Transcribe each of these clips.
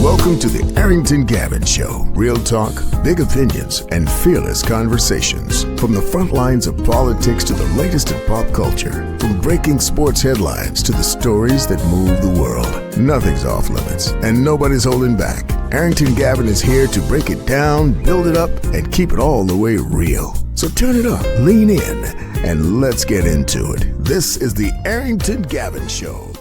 Welcome to the Arrington Gavin Show. Real talk, big opinions, and fearless conversations. From the front lines of politics to the latest in pop culture. From breaking sports headlines to the stories that move the world. Nothing's off limits, and nobody's holding back. Arrington Gavin is here to break it down, build it up, and keep it all the way real. So turn it up, lean in, and let's get into it. This is the Arrington Gavin Show.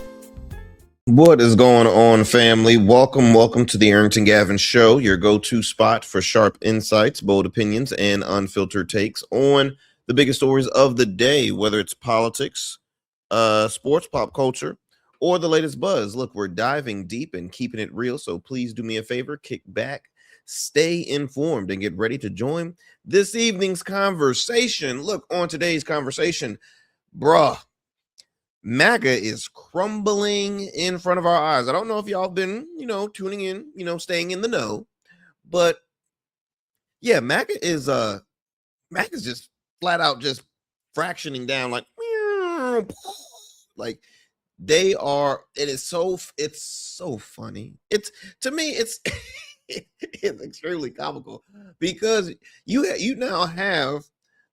What is going on, family? Welcome to the Arrington Gavin Show, your go-to spot for sharp insights, bold opinions, and unfiltered takes on the biggest stories of the day, whether it's politics, sports, pop culture, or the latest buzz. Look, we're diving deep and keeping it real, so please do me a favor, kick back, stay informed, and get ready to join this evening's conversation. Look, on today's conversation, MAGA is crumbling in front of our eyes. I don't know if y'all been, tuning in, staying in the know, but yeah, MAGA is just flat out just fractioning down like they are. It's so funny. To me, it's it's extremely comical because you now have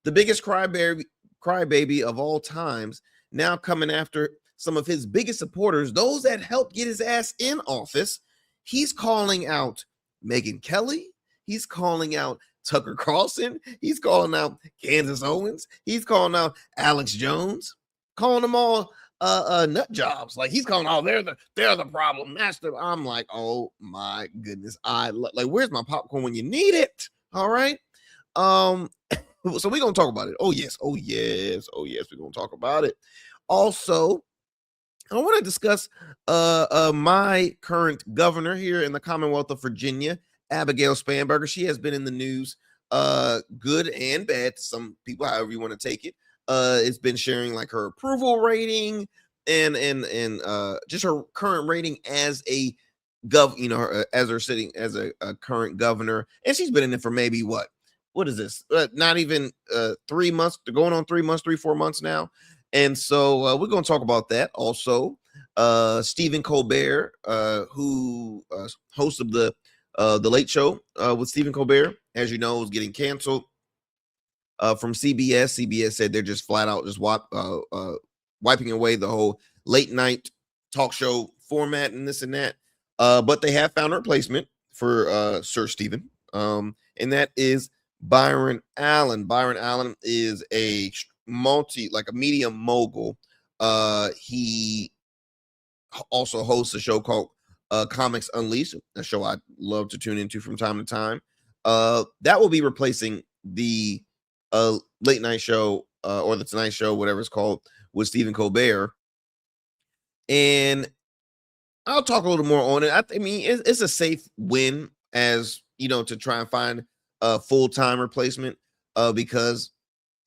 the biggest crybaby of all times now coming after some of his biggest supporters, those that helped get his ass in office. He's calling out Megyn Kelly. He's calling out Tucker Carlson. He's calling out Candace Owens. He's calling out Alex Jones, calling them all nut jobs. Like he's calling out they're the problem. Master. I'm like, oh my goodness. Where's my popcorn when you need it? All right. So we're gonna talk about it. Oh yes, we're gonna talk about it. Also, I want to discuss my current governor here in the Commonwealth of Virginia, Abigail Spanberger. She has been in the news, good and bad to some people, however you want to take it. It's been sharing like her approval rating and just her current rating as a as her sitting as a current governor, and she's been in it for maybe what is this? Not even 3 months, going on 3 months, 4 months now. And so we're going to talk about that. Also, Stephen Colbert, who host of the Late Show with Stephen Colbert, as you know, is getting canceled from CBS. CBS said they're just flat out just wiping away the whole late night talk show format and this and that. But they have found a replacement for Sir Stephen, and that is Byron Allen. Byron Allen is a media mogul. He also hosts a show called Comics Unleashed, a show I love to tune into from time to time. That will be replacing the late night show or the Tonight Show, whatever it's called, with Stephen Colbert. And I'll talk a little more on it. I mean, it's a safe win, as you know, to try and find a full-time replacement, because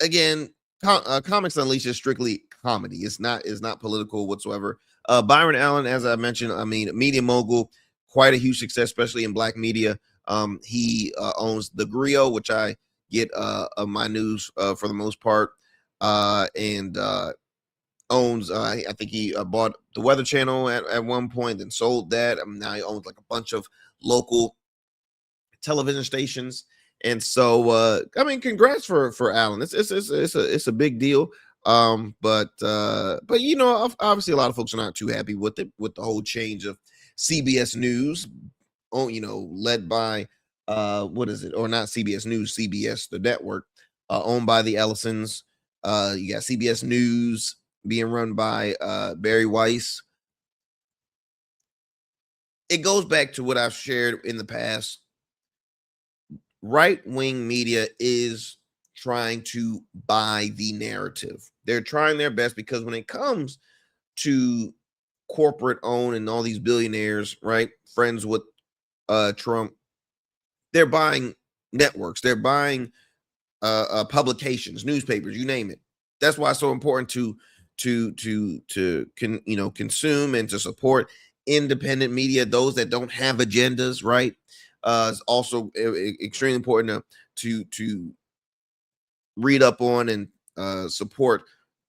again, Comics Unleashed is strictly comedy. It's not political whatsoever. Byron Allen, as I mentioned, I mean, media mogul, quite a huge success, especially in Black media. He owns The Griot, which I get my news for the most part, and owns, I think he bought the Weather Channel at one point and sold that. Now he owns like a bunch of local television stations. And so, I mean, congrats for Allen. It's a big deal. But you know, obviously a lot of folks are not too happy with the whole change of CBS News, led by what is it? Or not CBS News, CBS, the network, owned by the Ellisons. You got CBS News being run by Barry Weiss. It goes back to what I've shared in the past. Right-wing media is trying to buy the narrative. They're trying their best, because when it comes to corporate owned and all these billionaires, right, friends with Trump, they're buying networks, they're buying publications, newspapers, you name it. That's why it's so important to consume and to support independent media, those that don't have agendas, right? It's also extremely important to read up on and support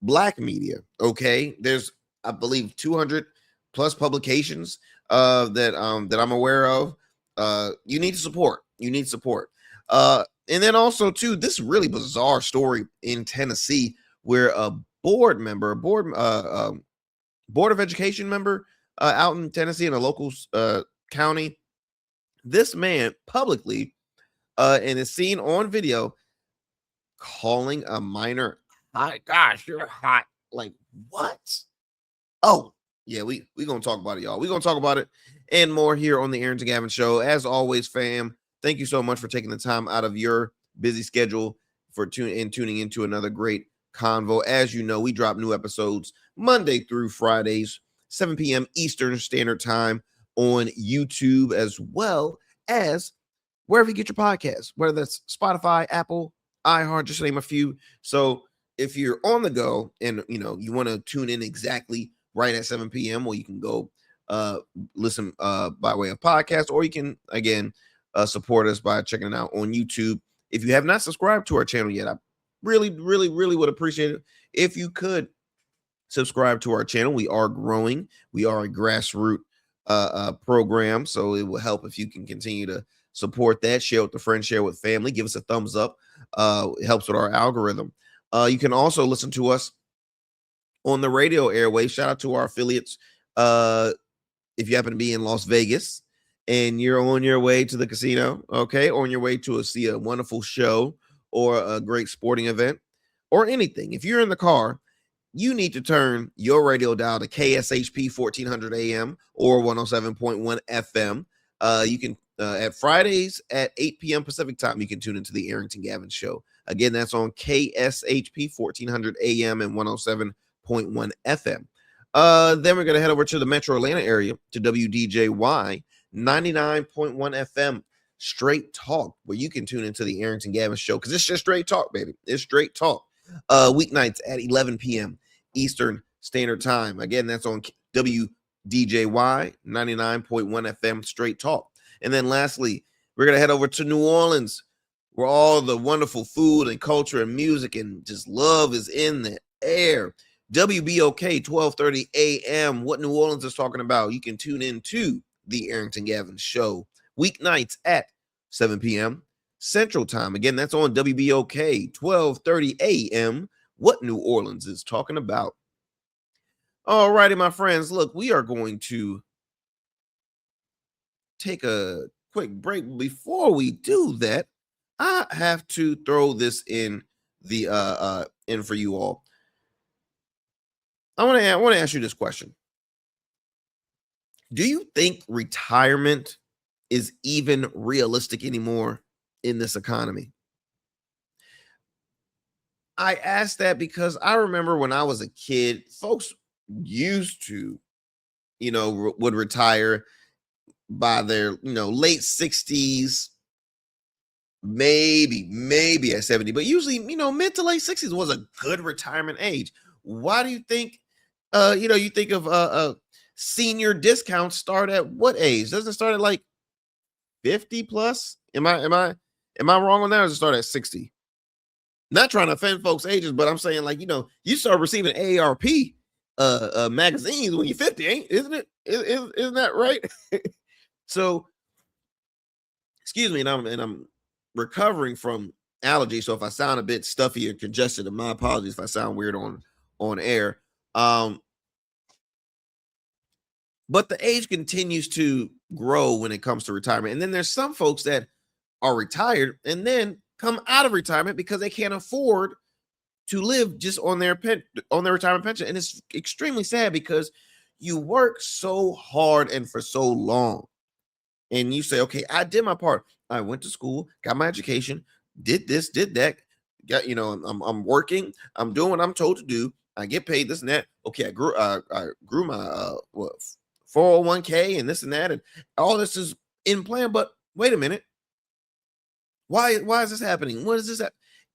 Black media. Okay, there's, I believe, 200 plus publications that I'm aware of. You need support. You need support. And then also too, this really bizarre story in Tennessee where a board member, board of education member out in Tennessee in a local county, this man publicly and is seen on video calling a minor, "My gosh, you're hot." Like, what? Oh, yeah, we gonna talk about it, y'all. We gonna talk about it and more here on the Arrington Gavin Show. As always, fam, thank you so much for taking the time out of your busy schedule for tuning into another great convo. As you know, we drop new episodes Monday through Fridays, 7 p.m. Eastern Standard Time on YouTube, as well as wherever you get your podcasts, whether that's Spotify, Apple, iHeart, just to name a few. So if you're on the go and you want to tune in exactly right at 7 p.m., or you can go listen by way of podcast, or you can again support us by checking it out on YouTube. If you have not subscribed to our channel yet, I really would appreciate it if you could subscribe to our channel. We are growing. We are a grassroots program, so it will help if you can continue to support that. Share with a friend, share with family, give us a thumbs up. It helps with our algorithm. You can also listen to us on the radio airways. Shout out to our affiliates. If you happen to be in Las Vegas and you're on your way to the casino, okay, or on your way to see a wonderful show or a great sporting event or anything, if you're in the car, you need to turn your radio dial to KSHP 1400 AM or 107.1 FM. You can at Fridays at 8 p.m. Pacific time, you can tune into the Arrington Gavin Show. Again, that's on KSHP 1400 AM and 107.1 FM. Then we're going to head over to the Metro Atlanta area to WDJY 99.1 FM Straight Talk, where you can tune into the Arrington Gavin Show, because it's just straight talk, baby. It's straight talk. Weeknights at 11 p.m. Eastern Standard Time. Again, that's on WDJY 99.1 FM Straight Talk. And then lastly, we're going to head over to New Orleans, where all the wonderful food and culture and music and just love is in the air. WBOK 1230 AM, what New Orleans is talking about. You can tune in to the Arrington Gavin Show weeknights at 7 p.m. Central Time. Again, that's on WBOK 1230 AM, what New Orleans is talking about. All righty, my friends. Look, we are going to take a quick break. Before we do that, I have to throw this in the in for you all. I want to ask you this question. Do you think retirement is even realistic anymore in this economy? I asked that because I remember when I was a kid, folks used to, would retire by their, late 60s, maybe at 70, but usually, mid to late 60s was a good retirement age. Why do you think, you think of senior discounts start at what age? Doesn't it start at like 50 plus? Am I wrong on that, or does it start at 60? Not trying to offend folks' ages, but I'm saying, like, you start receiving AARP magazines when you're 50, isn't it? Isn't that right? So, excuse me, and I'm recovering from allergy. So if I sound a bit stuffy or congested, and my apologies if I sound weird on air. But the age continues to grow when it comes to retirement. And then there's some folks that are retired and then come out of retirement because they can't afford to live just on their retirement pension. And it's extremely sad because you work so hard and for so long. And you say, okay, I did my part. I went to school, got my education, did this, did that. Got, I'm working, I'm doing what I'm told to do. I get paid this and that. Okay, I grew my 401k and this and that, and all this is in plan. But wait a minute, why is this happening? What is this?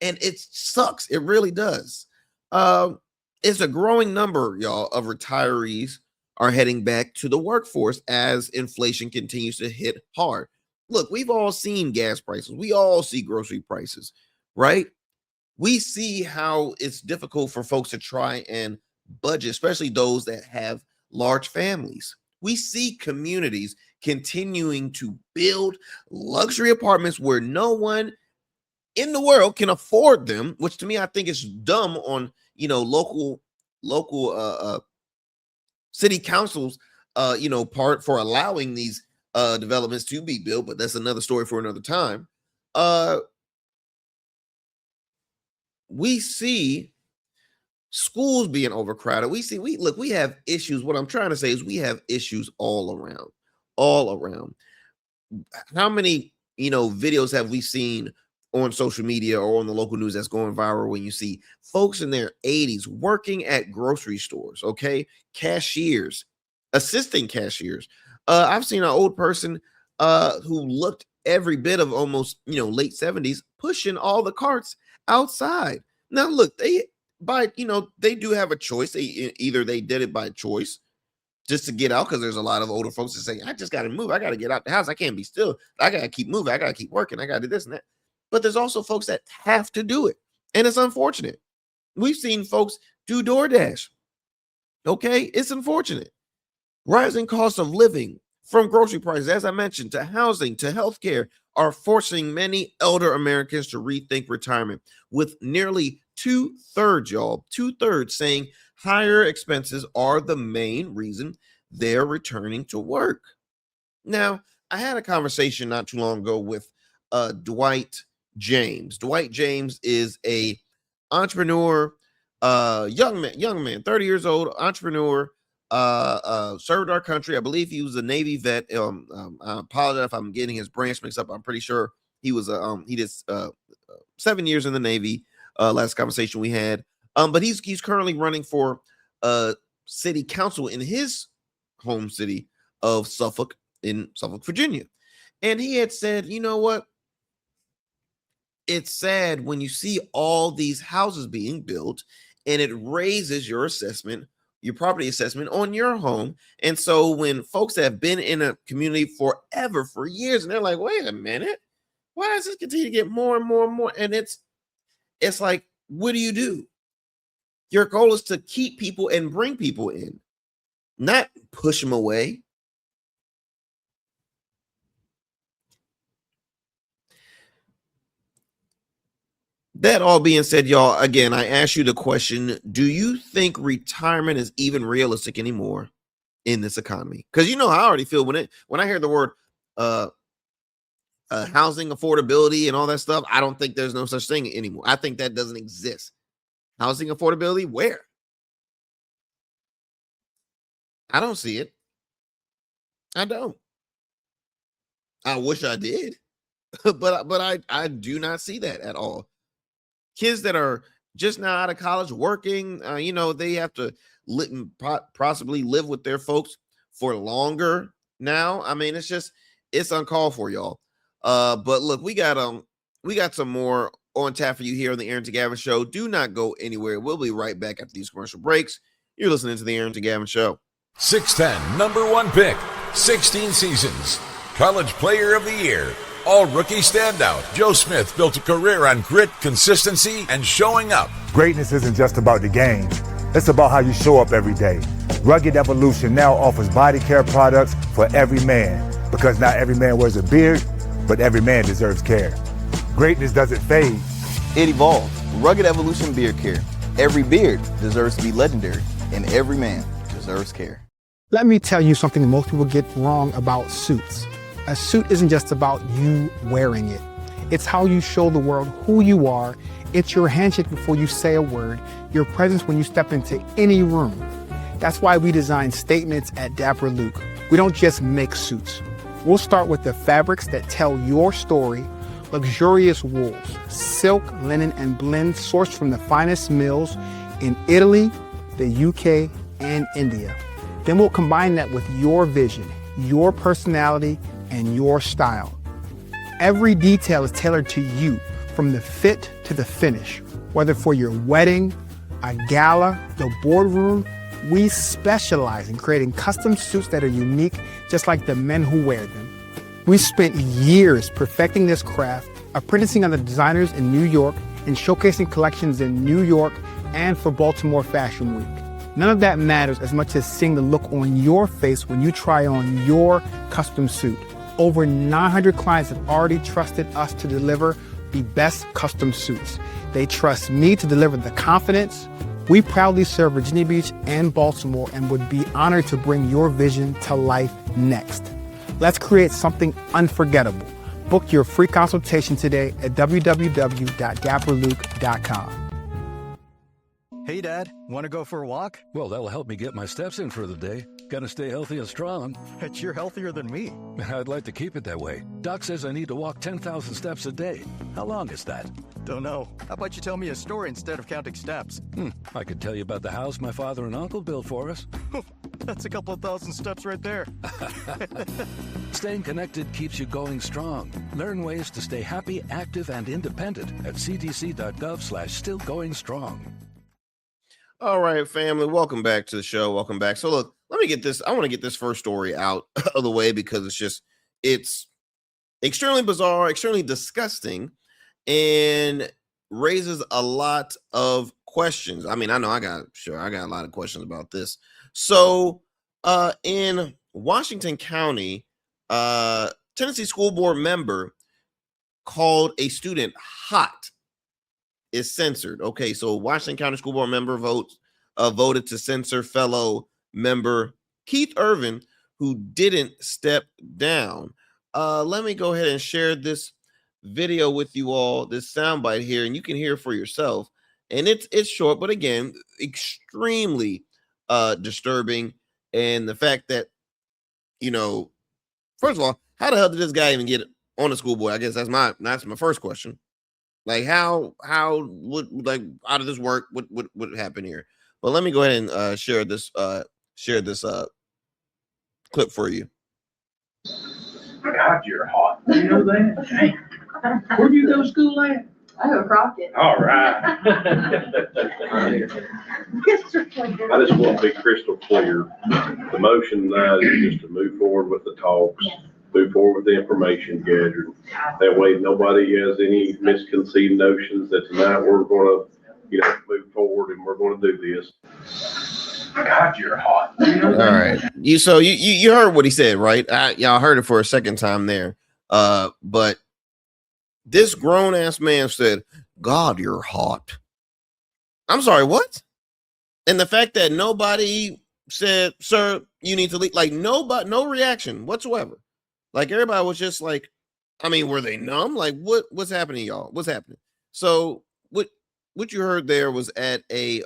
And it sucks. It really does. It's a growing number, y'all, of retirees are heading back to the workforce as inflation continues to hit hard. Look, we've all seen gas prices. We all see grocery prices, right? We see how it's difficult for folks to try and budget, especially those that have large families. We see communities continuing to build luxury apartments where no one in the world can afford them, which to me I think is dumb on local city councils part for allowing these developments to be built, but that's another story for another time. We see schools being overcrowded. We have issues. What I'm trying to say is we have issues all around. How many videos have we seen on social media or on the local news that's going viral when you see folks in their 80s working at grocery stores, okay? Cashiers, assistant cashiers. I've seen an old person who looked every bit of almost, late 70s pushing all the carts outside. Now, look, they do have a choice. Either they did it by choice just to get out, because there's a lot of older folks that say, I just got to move. I got to get out the house. I can't be still. I got to keep moving. I got to keep working. I got to do this and that. But there's also folks that have to do it. And it's unfortunate. We've seen folks do DoorDash. Okay, it's unfortunate. Rising costs of living, from grocery prices, as I mentioned, to housing, to healthcare, are forcing many elder Americans to rethink retirement, with nearly 2/3 saying higher expenses are the main reason they're returning to work. Now, I had a conversation not too long ago with Dwight James. Dwight James is a entrepreneur, young man, 30 years old, entrepreneur, served our country. I believe he was a Navy vet. I apologize if I'm getting his branch mixed up. I'm pretty sure he was he did 7 years in the Navy. Last conversation we had. But he's currently running for city council in his home city of Suffolk, in Suffolk, Virginia. And he had said, you know what? It's sad when you see all these houses being built and it raises your assessment, your property assessment on your home. And so when folks have been in a community forever, for years, and they're like, wait a minute, why does this continue to get more and more and more? And it's like, what do? Your goal is to keep people and bring people in, not push them away. That all being said, y'all, again, I ask you the question, do you think retirement is even realistic anymore in this economy? Because I already feel when I hear the word housing affordability and all that stuff, I don't think there's no such thing anymore. I think that doesn't exist. Housing affordability, where? I don't see it. I don't. I wish I did, but I do not see that at all. Kids that are just now out of college working, they have to possibly live with their folks for longer now. I mean, it's uncalled for, y'all. But look, we got some more on tap for you here on the Arrington Gavin Show. Do not go anywhere. We'll be right back after these commercial breaks. You're listening to the Arrington Gavin Show. 6'10", number one pick, 16 seasons, college player of the year, all rookie standout. Joe Smith built a career on grit, consistency, and showing up. Greatness isn't just about the game. It's about how you show up every day. Rugged Evolution now offers body care products for every man, because not every man wears a beard, but every man deserves care. Greatness doesn't fade. It evolves. Rugged Evolution Beard Care. Every beard deserves to be legendary, and every man deserves care. Let me tell you something most people get wrong about suits. A suit isn't just about you wearing it. It's how you show the world who you are. It's your handshake before you say a word, your presence when you step into any room. That's why we design statements at Dapper Luke. We don't just make suits. We'll start with the fabrics that tell your story, luxurious wools, silk, linen, and blends sourced from the finest mills in Italy, the UK, and India. Then we'll combine that with your vision, your personality, and your style. Every detail is tailored to you, from the fit to the finish. Whether for your wedding, a gala, the boardroom, we specialize in creating custom suits that are unique, just like the men who wear them. We spent years perfecting this craft, apprenticing under designers in New York and showcasing collections in New York and for Baltimore Fashion Week. None of that matters as much as seeing the look on your face when you try on your custom suit. Over 900 clients have already trusted us to deliver the best custom suits. They trust me to deliver the confidence. We proudly serve Virginia Beach and Baltimore and would be honored to bring your vision to life next. Let's create something unforgettable. Book your free consultation today at www.dapperluke.com. Hey, Dad, want to go for a walk? Well, that'll help me get my steps in for the day. Gotta stay healthy and strong. Bet you're healthier than me. I'd like to keep it that way. Doc says I need to walk 10,000 steps a day. How long is that? Don't know. How about you tell me a story instead of counting steps? I could tell you about the house my father and uncle built for us. That's a couple of thousand steps right there. Staying connected keeps you going strong. Learn ways to stay happy, active, and independent at cdc.gov/stillgoingstrong. All right, family, welcome back to the show. Welcome back. So look, let me get this. I want to get this first story out of the way because it's extremely bizarre, extremely disgusting, and raises a lot of questions. I mean, I know I got a lot of questions about this. So in Washington County, Tennessee school board member called a student hot is censored. Okay, so Washington County school board member voted to censor fellow member Keith Irvin, who didn't step down. Let me go ahead and share this video with you all, this soundbite here, and you can hear for yourself. And it's short, but again, extremely disturbing. And the fact that, first of all, how the hell did this guy even get on the school board? I guess that's my first question. Like how did this work? What happened here? But let me go ahead and share this clip for you. God, you're hot. You know that? Where do you go to school at? I go Crockett. All right. I just want to be crystal clear. The motion tonight is just to move forward with the talks. Yes. Move forward with the information gathering. That way nobody has any misconceived notions that tonight we're going to, move forward and we're going to do this. God, you're hot. All right. You heard what he said, right? Y'all heard it for a second time there. But this grown ass man said, God, you're hot. I'm sorry, what? And the fact that nobody said, sir, you need to leave, like no reaction whatsoever. Like everybody was just like, I mean, were they numb? Like what's happening, y'all? What's happening? So what you heard there was at a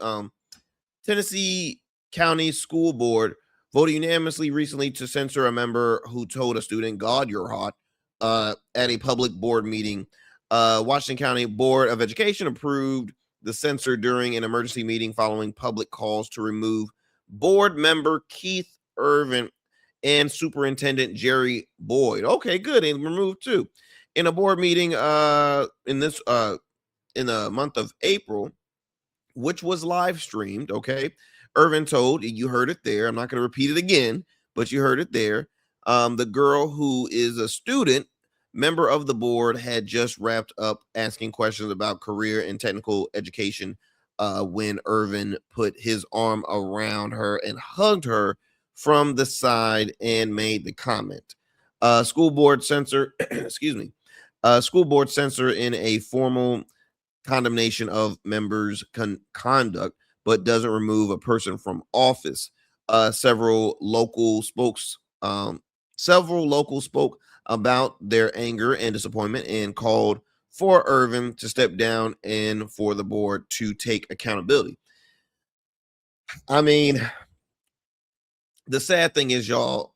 Tennessee County School Board voted unanimously recently to censor a member who told a student, God, you're hot, at a public board meeting. Washington County Board of Education approved the censor during an emergency meeting following public calls to remove board member Keith Irvin and Superintendent Jerry Boyd. Okay, good. And removed too. In a board meeting in the month of April, which was live streamed, okay, Irvin told, you heard it there, I'm not going to repeat it again, but you heard it there, the girl who is a student member of the board had just wrapped up asking questions about career and technical education when Irvin put his arm around her and hugged her from the side and made the comment. School board censor, school board censor in a formal condemnation of members' conduct, but doesn't remove a person from office. Several local spoke about their anger and disappointment and called for Irvin to step down and for the board to take accountability. I mean, the sad thing is, y'all,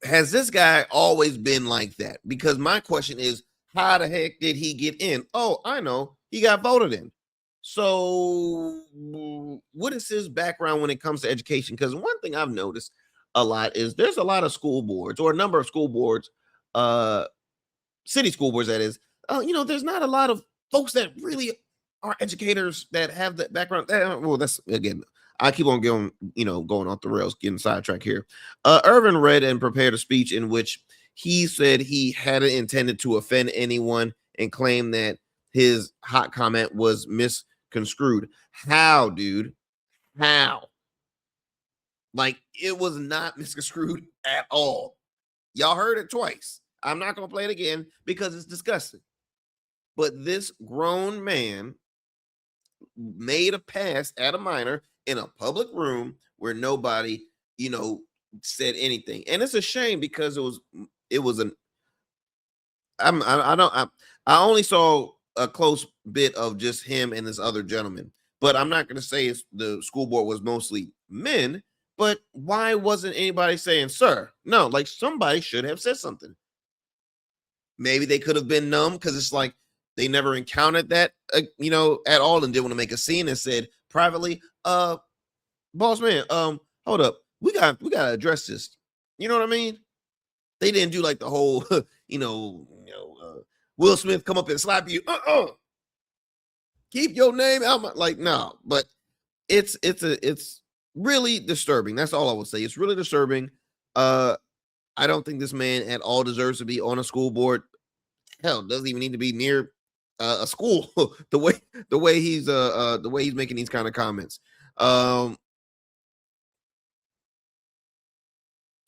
has this guy always been like that? Because my question is, how the heck did he get in? Oh, I know. He got voted in. So what is his background when it comes to education? Because one thing I've noticed a lot is there's a lot of school boards, or a number of school boards, city school boards, that is, there's not a lot of folks that really are educators that have that background. Well, that's, again, I keep on going off the rails, getting sidetracked here. Irvin read and prepared a speech in which he said he hadn't intended to offend anyone and claimed that his hot comment was misconstrued. How, dude? How? Like, it was not misconstrued at all. Y'all heard it twice. I'm not going to play it again because it's disgusting. But this grown man made a pass at a minor in a public room where nobody, said anything. And it's a shame because I only saw a close bit of just him and this other gentleman, but I'm not going to say the school board was mostly men. But why wasn't anybody saying, sir? No, like somebody should have said something. Maybe they could have been numb because it's like they never encountered that, at all, and didn't want to make a scene and said privately, boss man, hold up, we got to address this. You know what I mean? They didn't do like the whole, Will Smith come up and slap you. Keep your name out. Like, no, but it's really disturbing. That's all I would say. It's really disturbing. I don't think this man at all deserves to be on a school board. Hell, doesn't even need to be near a school. the way he's making these kind of comments.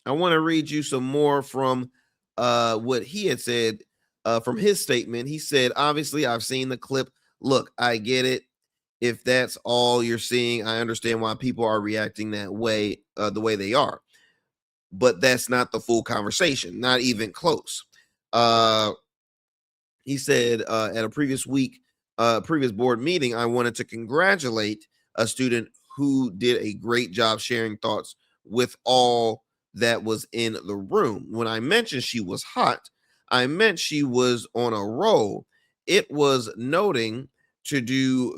I want to read you some more from what he had said from his statement. He said, obviously, I've seen the clip. Look, I get it. If that's all you're seeing, I understand why people are reacting that way, the way they are. But that's not the full conversation, not even close. He said at a previous board meeting, I wanted to congratulate a student who did a great job sharing thoughts with all that was in the room. When I mentioned she was hot, I meant she was on a roll. It was nothing to do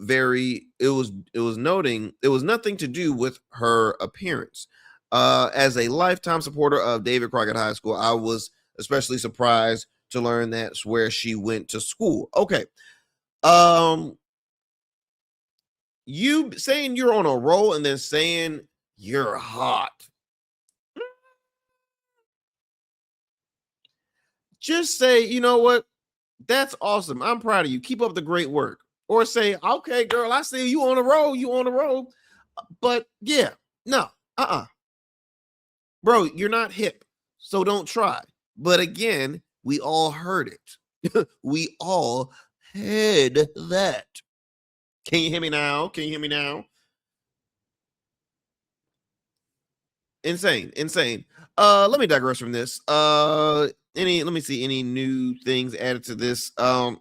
with her appearance. As a lifetime supporter of David Crockett High School, I was especially surprised to learn that's where she went to school. Okay. You saying you're on a roll and then saying you're hot. Just say, you know what? That's awesome. I'm proud of you. Keep up the great work. Or say, okay, girl, I see you on a roll. You on a roll. But yeah, no, bro, you're not hip. So don't try. But again, we all heard it. We all heard that. Can you hear me now? Insane. Let me digress from this. Let me see any new things added to this. Hold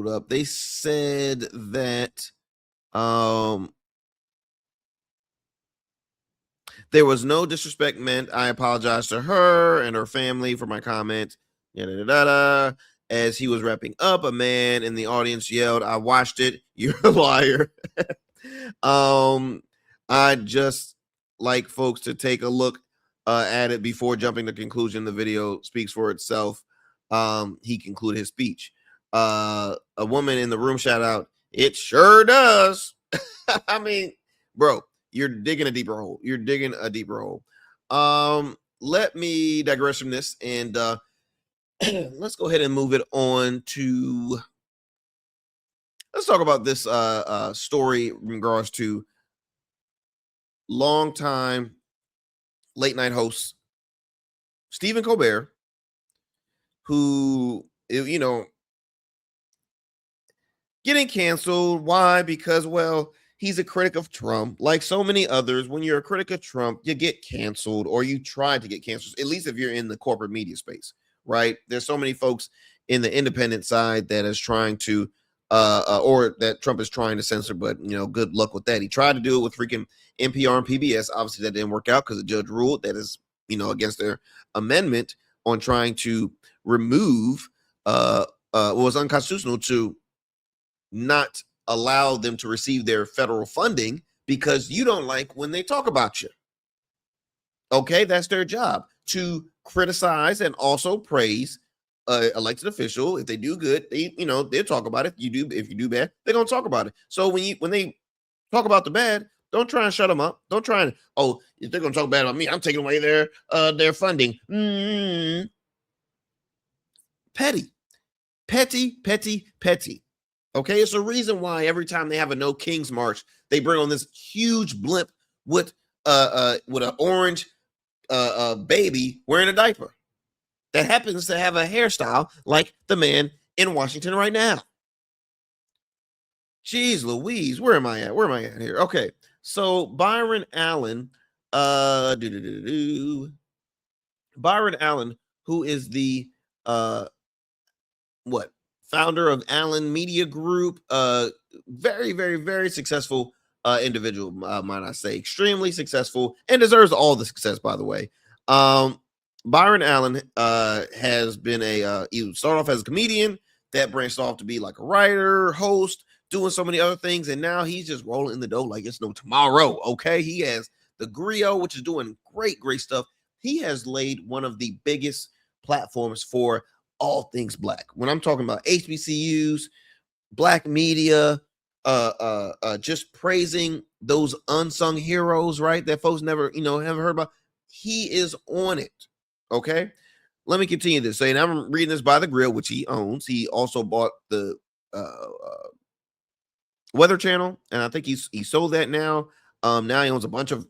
up. They said that there was no disrespect meant. I apologize to her and her family for my comment. As he was wrapping up, a man in the audience yelled, I watched it. You're a liar. I just like folks to take a look at it before jumping to conclusion. The video speaks for itself. He concluded his speech. A woman in the room shout out, it sure does. I mean, bro, you're digging a deeper hole. Let me digress from this and let's go ahead and move it on to, let's talk about this story in regards to longtime late night host Stephen Colbert, who, getting canceled. Why? Because, well, he's a critic of Trump. Like so many others, when you're a critic of Trump, you get canceled or you try to get canceled, at least if you're in the corporate media space, right? There's so many folks in the independent side that is trying to, or that Trump is trying to censor, but, good luck with that. He tried to do it with freaking NPR and PBS. Obviously, that didn't work out because the judge ruled that is, against their amendment on trying to remove what was unconstitutional to not allow them to receive their federal funding because you don't like when they talk about you. Okay, that's their job, to criticize and also praise elected official. If they do good, they'll talk about it. If you do bad, they're gonna talk about it. So when they talk about the bad, don't try and shut them up. Don't try and, if they're gonna talk bad about me, I'm taking away their funding. Petty. Petty. Okay, it's a reason why every time they have a No Kings March, they bring on this huge blimp with an orange baby wearing a diaper that happens to have a hairstyle like the man in Washington right now. Jeez Louise, where am I at? Where am I at here? Okay, so Byron Allen, Byron Allen, who is the founder of Allen Media Group, very, very, very successful individual, might I say, extremely successful, and deserves all the success, by the way. Byron Allen has been he started off as a comedian that branched off to be like a writer, host, doing so many other things, and now he's just rolling in the dough like it's no tomorrow. Okay, he has the Griot, which is doing great stuff. He has laid one of the biggest platforms for all things Black. When I'm talking about HBCUs, Black media, just praising those unsung heroes, right? That folks never, haven't heard about. He is on it. Okay, let me continue this. Saying I'm reading this by the Grill, which he owns. He also bought the Weather Channel, and I think he sold that now. Now he owns a bunch of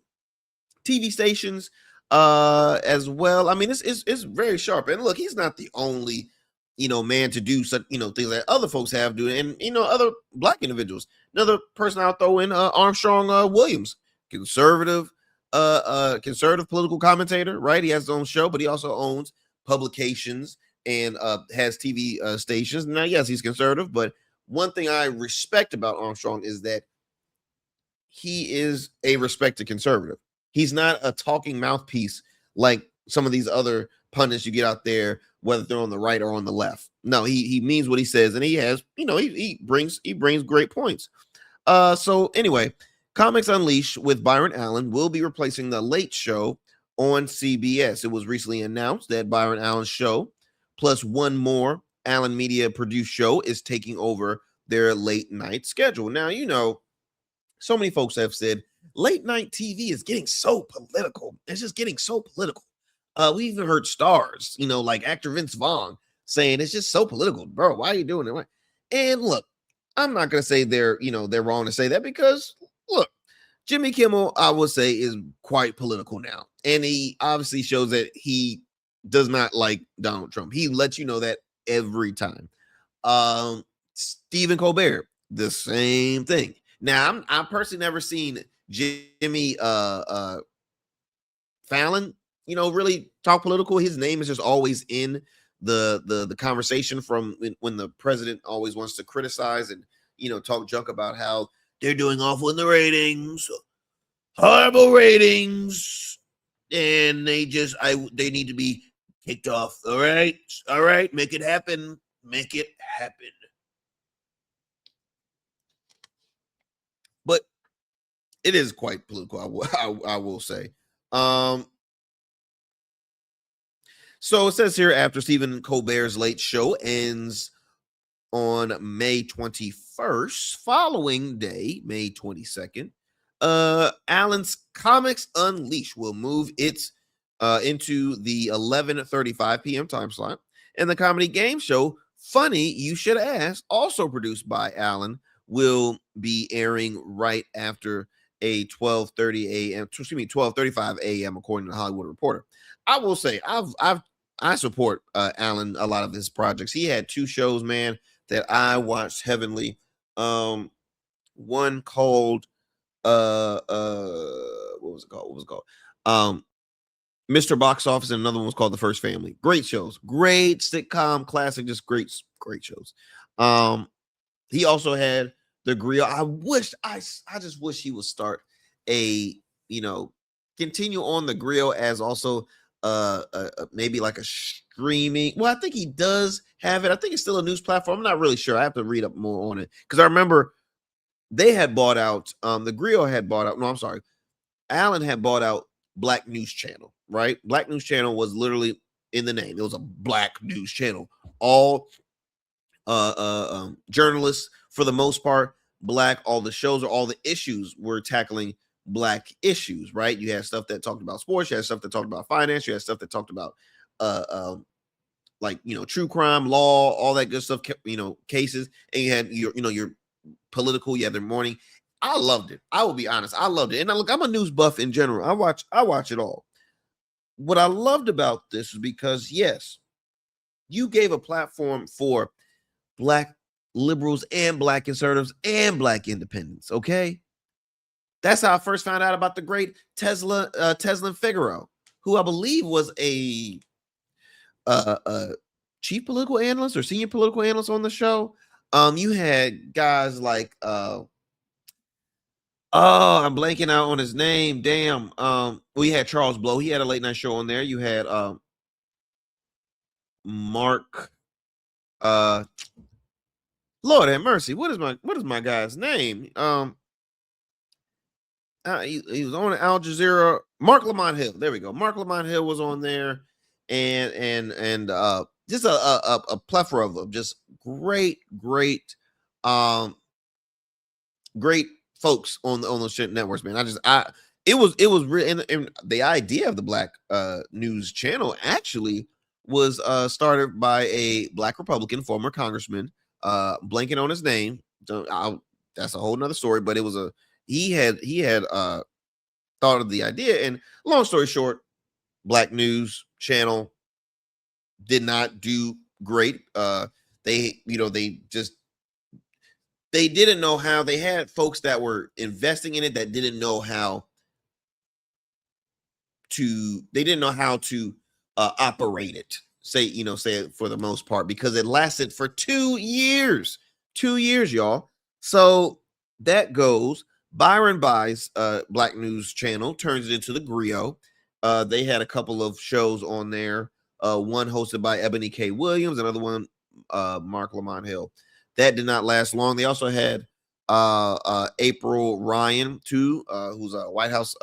TV stations as well. I mean, it's very sharp. And look, he's not the only man to do such things that other folks have doing, and other Black individuals. Another person I'll throw in, Armstrong Williams, conservative political commentator, right? He has his own show, but he also owns publications and has TV stations. Now, yes, he's conservative, but one thing I respect about Armstrong is that he is a respected conservative. He's not a talking mouthpiece like some of these other pundits you get out there, whether they're on the right or on the left. No, he means what he says, and he has, he brings great points. So anyway, Comics Unleashed with Byron Allen will be replacing the Late Show on CBS. It was recently announced that Byron Allen's show, plus one more Allen Media produced show, is taking over their late night schedule. Now, so many folks have said late night TV is getting so political. It's just getting so political. We even heard stars, like actor Vince Vaughn saying it's just so political, bro. Why are you doing it? And look, I'm not going to say they're wrong to say that, because look, Jimmy Kimmel, I would say, is quite political now. And he obviously shows that he does not like Donald Trump. He lets you know that every time. Stephen Colbert, the same thing. Now, I've personally never seen Jimmy Fallon, really talk political. His name is just always in the conversation from when the president always wants to criticize and talk junk about how they're doing awful in the ratings, horrible ratings, and they need to be kicked off. All right, make it happen. But it is quite political, I will say. So it says here, after Stephen Colbert's Late Show ends on May 21st, following day, May 22nd, Allen's Comics Unleashed will move its into the 11:35 p.m. time slot. And the comedy game show Funny You Should Ask, also produced by Allen, will be airing right after a 12:35 a.m. according to the Hollywood Reporter. I will say I support Allen a lot of his projects. He had two shows, man, that I watched heavily. One called what was it called? Mr. Box Office, and another one was called The First Family. Great shows, great sitcom classic, just great shows. He also had the Grill. I just wish he would start continue on the Grill as also maybe like a streaming. Well, I think he does have it. I think it's still a news platform. I'm not really sure. I have to read up more on it, because I remember they had bought out the Grill had bought out. No, I'm sorry. Allen had bought out Black News Channel, right? Black News Channel was literally in the name. It was a Black News Channel. All journalists, for the most part, Black. All the shows or all the issues were tackling Black issues, right? You had stuff that talked about sports, you had stuff that talked about finance, you had stuff that talked about like, true crime, law, all that good stuff, cases, and you had your political, you had the morning. I loved it. I will be honest, I loved it. And look, I'm a news buff in general. I watch it all. What I loved about this was because, yes, you gave a platform for Black liberals and Black conservatives and Black independents. Okay, that's how I first found out about the great Tesla Figaro, who I believe was a chief political analyst or senior political analyst on the show. You had guys like I'm blanking out on his name. Damn. We had Charles Blow. He had a late night show on there. You had Mark. Lord have mercy. What is my guy's name? He was on Al Jazeera. Mark Lamont Hill. There we go. Mark Lamont Hill was on there, and just a plethora of just great folks on those shit networks, man. It was really, and the idea of the Black News channel actually was started by a Black Republican, former congressman, blanking on his name. That's a whole nother story, but it was he had thought of the idea, and long story short, Black News channel did not do great. They didn't know how. They had folks that were investing in it that didn't know how to operate it. Say it for the most part, because it lasted for 2 years. 2 years, y'all. So that goes. Byron buys Black News channel, turns it into the Griot. They had a couple of shows on there. One hosted by Ebony K. Williams, another one, Mark Lamont Hill. That did not last long. They also had April Ryan too, who's a White House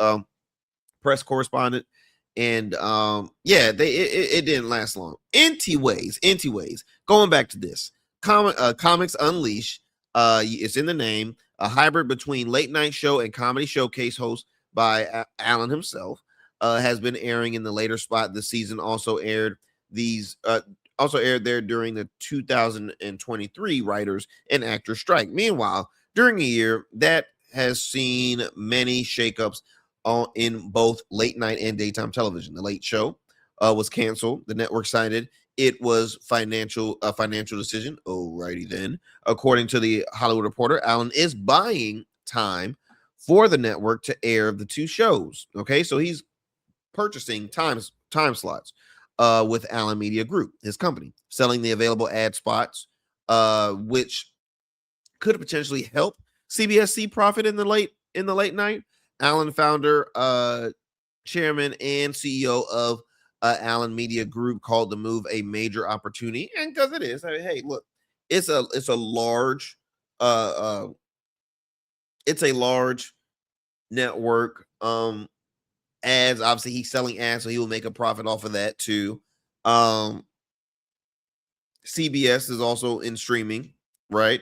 press correspondent, and it didn't last long. Anyways, going back to this, Comics Unleashed. It's in the name. A hybrid between late night show and comedy showcase host by Allen himself, has been airing in the later spot this season. Also aired there during the 2023 writers and actors strike. Meanwhile, during a year that has seen many shakeups in both late night and daytime television. The Late Show was canceled. The network cited it was a financial decision. Alrighty then. According to the Hollywood Reporter, Allen is buying time for the network to air the two shows. Okay, so he's purchasing time slots with Allen Media Group, his company, selling the available ad spots, which could potentially help CBS see profit in the late night. Allen, founder, chairman, and CEO of Allen Media Group, called the move a major opportunity, and because it is. I mean, hey, look, it's a large network. Ads, obviously, he's selling ads, so he will make a profit off of that too. CBS is also in streaming, right?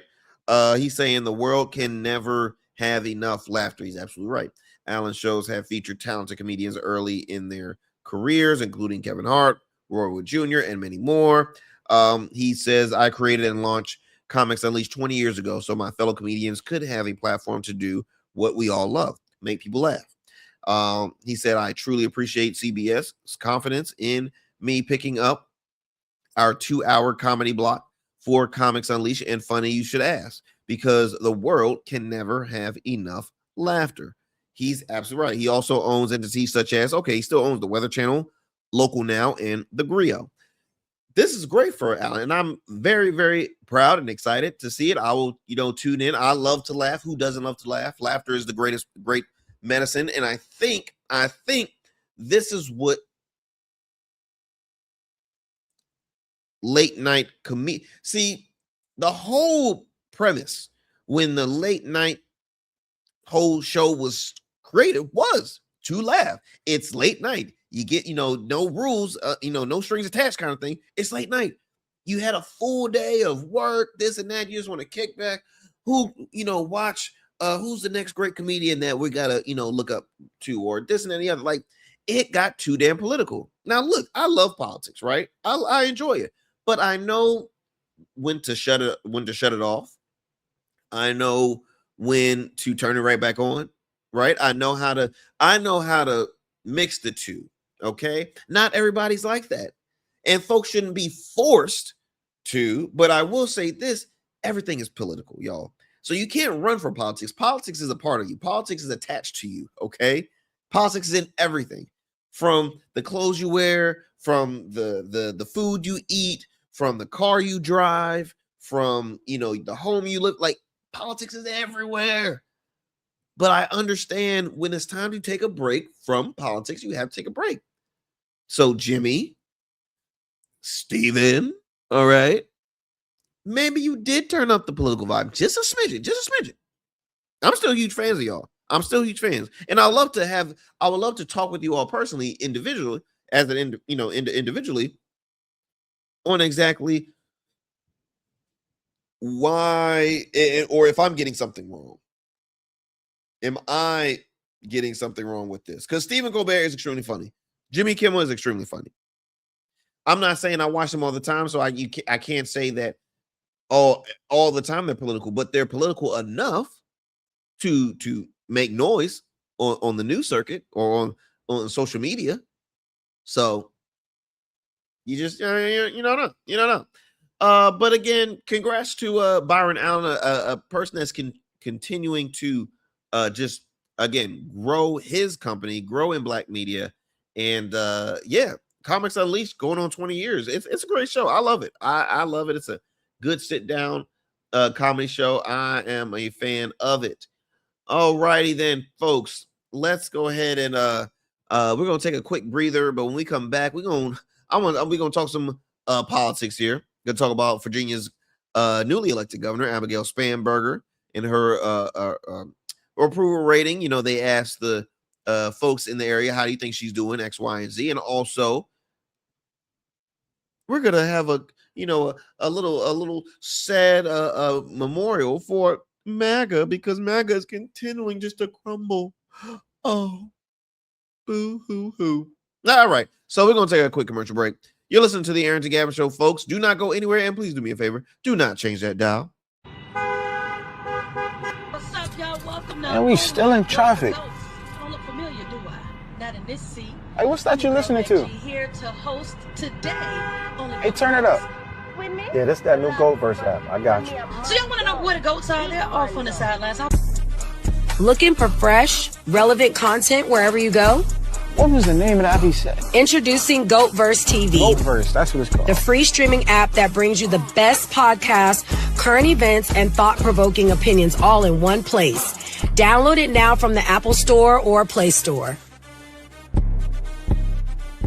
He's saying the world can never have enough laughter. He's absolutely right. Allen shows have featured talented comedians early in their careers, including Kevin Hart, Roy Wood Jr., and many more. He says, I created and launched Comics Unleashed 20 years ago, so my fellow comedians could have a platform to do what we all love, make people laugh. He said, I truly appreciate CBS's confidence in me picking up our 2-hour comedy block for Comics Unleashed, and funny you should ask, because the world can never have enough laughter. He's absolutely right. He also owns entities such as, he still owns the Weather Channel, Local Now, and the Griot. This is great for Allen, and I'm very, very proud and excited to see it. I will, tune in. I love to laugh. Who doesn't love to laugh? Laughter is the great medicine, and I think this is what late night comedy. See, the whole premise when the late night whole show was created was to laugh. It's late night. You get, no rules, no strings attached kind of thing. It's late night. You had a full day of work, this and that. You just want to kick back. Watch who's the next great comedian that we gotta, look up to, or this and that and the other. Like, it got too damn political. Now, look, I love politics, right? I enjoy it. but I know when to shut it off. I know when to turn it right back on, right? I know how to mix the two. Okay. Not everybody's like that. And folks shouldn't be forced to, but I will say this, everything is political, y'all. So you can't run from politics. Politics is a part of you. Politics is attached to you. Okay. Politics is in everything, from the clothes you wear, from the food you eat, from the car you drive, from the home you live. Like, politics is everywhere. But I understand when it's time to take a break from politics, you have to take a break. So Jimmy, Stephen, all right, maybe you did turn up the political vibe just a smidgen. I'm still huge fans of y'all. I'm still huge fans, and I would love to talk with you all personally, individually, individually, on exactly why, or if I'm getting something wrong. Am I getting something wrong with this? Because Stephen Colbert is extremely funny. Jimmy Kimmel is extremely funny. I'm not saying I watch them all the time, so I can't say that all the time they're political, but they're political enough to make noise on the news circuit or on social media. So you just you don't know. But again, congrats to Byron Allen, a person that's continuing to just again grow his company, grow in Black media, and Comics Unleashed going on 20 years. It's a great show. I love it. I love it. It's a good sit down comedy show. I am a fan of it. All righty then, folks. Let's go ahead and we're gonna take a quick breather. But when we come back, we're gonna talk some politics here. We're gonna talk about Virginia's newly elected governor Abigail Spanberger and her approval rating. They asked the folks in the area, how do you think she's doing, X, Y, and Z, and also we're gonna have a little sad memorial for MAGA, because MAGA is continuing just to crumble. Oh, boo hoo hoo. All right, so we're gonna take a quick commercial break. You're listening to the Arrington Gavin Show, folks. Do not go anywhere, and please do me a favor. Do not change that dial. What's up, y'all? Welcome now. And we still in traffic. Don't look familiar, do I? Not in this seat. Hey, what's that you listening to? Here to host today. Hey, turn it up. With me? Yeah, that's that new Gold Verse app. I got you. So y'all want to know where the goats are? They're off on the sidelines. Looking for fresh, relevant content wherever you go? What was the name of that he said? Introducing GoatVerse TV. GoatVerse, that's what it's called. The free streaming app that brings you the best podcasts, current events, and thought-provoking opinions all in one place. Download it now from the Apple Store or Play Store.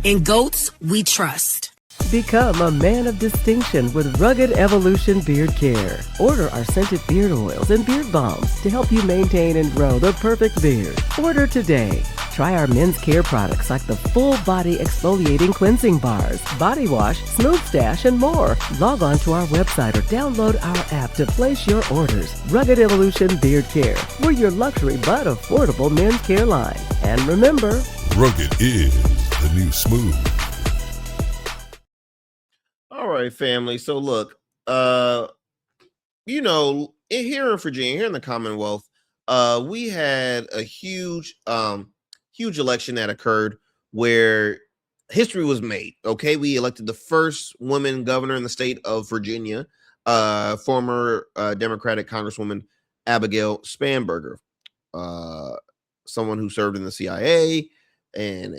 In Goats, we trust. Become a man of distinction with Rugged Evolution Beard Care. Order our scented beard oils and beard balms to help you maintain and grow the perfect beard. Order today. Try our men's care products like the full body exfoliating cleansing bars, body wash, smooth stash, and more. Log on to our website or download our app to place your orders. Rugged Evolution Beard Care. We're your luxury but affordable men's care line. And remember, rugged is the new smooth. All right, family. So look, here in Virginia, here in the Commonwealth, we had a huge election that occurred where history was made. Okay, we elected the first woman governor in the state of Virginia, former Democratic Congresswoman Abigail Spanberger, someone who served in the CIA. And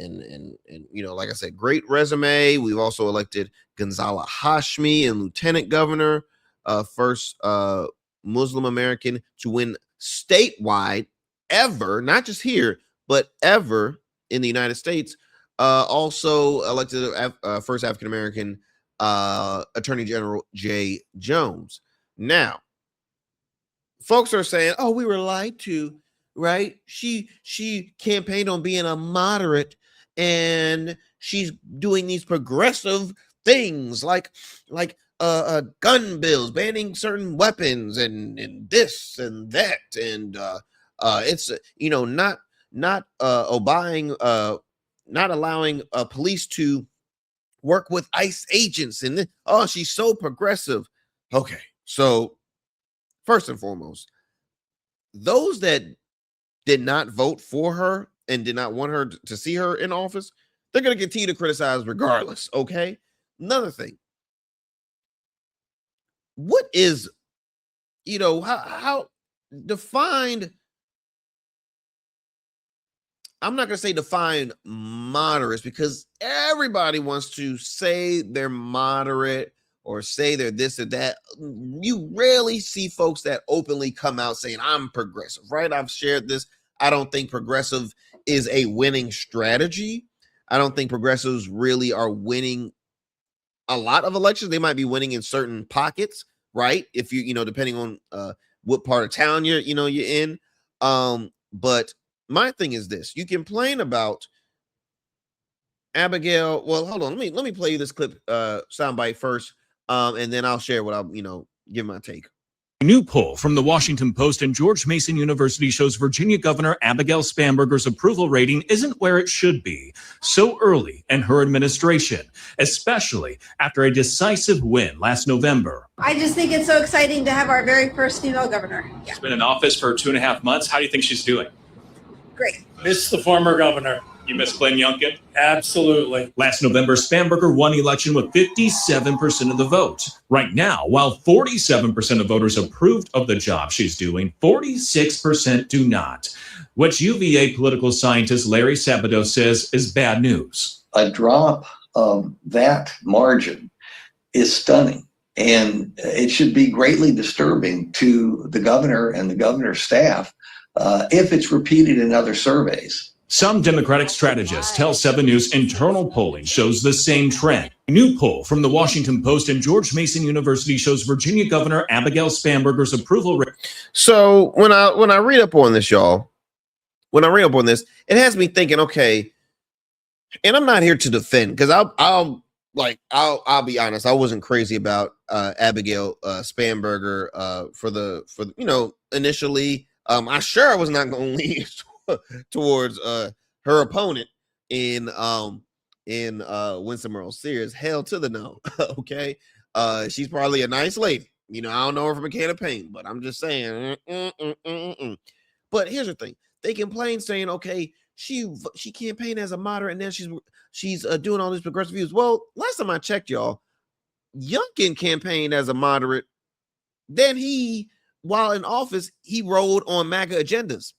like I said, great resume. We've also elected Gonzala Hashmi and lieutenant governor, first Muslim American to win statewide ever, not just here, but ever in the United States. Also elected first African American Attorney General Jay Jones. Now, folks are saying, "Oh, we were lied to." Right? She campaigned on being a moderate, and she's doing these progressive things like gun bills, banning certain weapons, and this and that, and it's not allowing police to work with ICE agents, and then, oh, she's so progressive. Okay, so first and foremost, those that did not vote for her and did not want her to see her in office, they're going to continue to criticize regardless. Okay, another thing, what is, how defined, I'm not going to say define moderates, because everybody wants to say they're moderate or say they're this or that. You rarely see folks that openly come out saying, I'm progressive, right? I've shared this. I don't think progressive is a winning strategy. I don't think progressives really are winning a lot of elections. They might be winning in certain pockets, right? If depending on what part of town you're in. But my thing is this: you complain about Abigail. Well, hold on. Let me play you this clip, soundbite first, and then I'll share what I'll give my take. A new poll from the Washington Post and George Mason University shows Virginia Governor Abigail Spanberger's approval rating isn't where it should be so early in her administration, especially after a decisive win last November. I just think it's so exciting to have our very first female governor. Yeah. She's been in office for 2.5 months. How do you think she's doing? Great. Miss the former governor. You miss Glenn Youngkin? Absolutely. Last November, Spanberger won the election with 57% of the vote. Right now, while 47% of voters approved of the job she's doing, 46% do not. What UVA political scientist Larry Sabato says is bad news. A drop of that margin is stunning, and it should be greatly disturbing to the governor and the governor's staff if it's repeated in other surveys. Some Democratic strategists tell 7 News internal polling shows the same trend. A new poll from the Washington Post and George Mason University shows Virginia Governor Abigail Spanberger's approval rate. So when I read up on this, y'all, it has me thinking, okay, and I'm not here to defend, because I'll be honest, I wasn't crazy about Abigail Spanberger for initially. I sure was not going to lean towards her opponent in Winston Earl Sears. Hell to the no. Okay, she's probably a nice lady. I don't know her from a can of paint, but I'm just saying. But here's the thing: they complain saying, okay, she campaigned as a moderate, and then she's doing all these progressive views. Well, last time I checked, y'all, Youngkin campaigned as a moderate. Then while in office, he rolled on MAGA agendas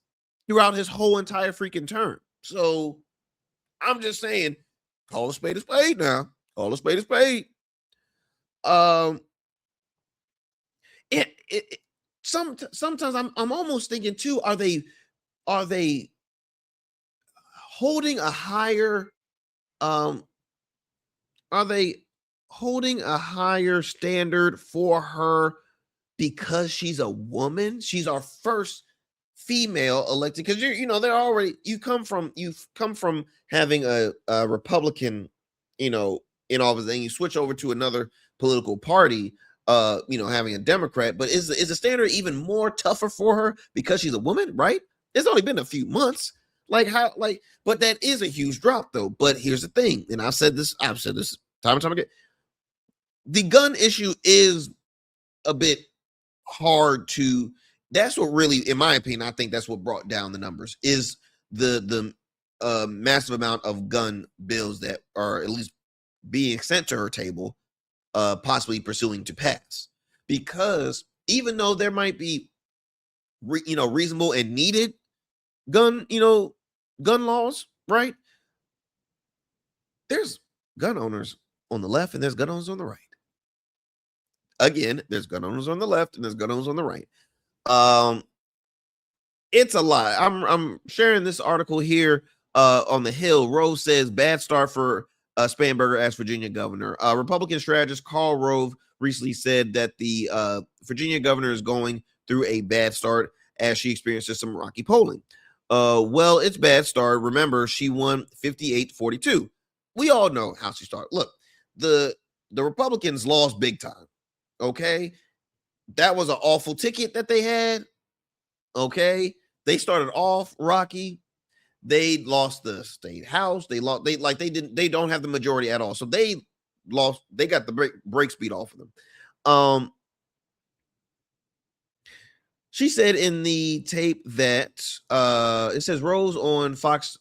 throughout his whole entire freaking term. So I'm just saying, call a spade now. Call a spade. Sometimes I'm almost thinking too, are they holding a higher standard for her because she's a woman? She's our first female elected, because you've come from having a Republican in office, and you switch over to another political party, having a Democrat. But is the standard even more tougher for her because she's a woman? Right? It's only been a few months. But that is a huge drop, though. But here's the thing, and I've said this time and time again: the gun issue is a bit hard to. That's what really, in my opinion, I think that's what brought down the numbers, is the massive amount of gun bills that are at least being sent to her table, possibly pursuing to pass. Because even though there might be, reasonable and needed gun laws, right? There's gun owners on the left and there's gun owners on the right. Again, there's gun owners on the left and there's gun owners on the right. It's a lot. I'm sharing this article here on the Hill. Rove says bad start for Spanberger as Virginia governor. Republican strategist Karl Rove recently said that the Virginia governor is going through a bad start as she experiences some rocky polling. Well, it's bad start. Remember, she won 58-42. We all know how she started. Look, the Republicans lost big time. Okay. That was an awful ticket that they had. Okay. They started off rocky. They lost the state house. They don't have the majority at all. So they got the break speed off of them. She said in the tape that it says Rose on Fox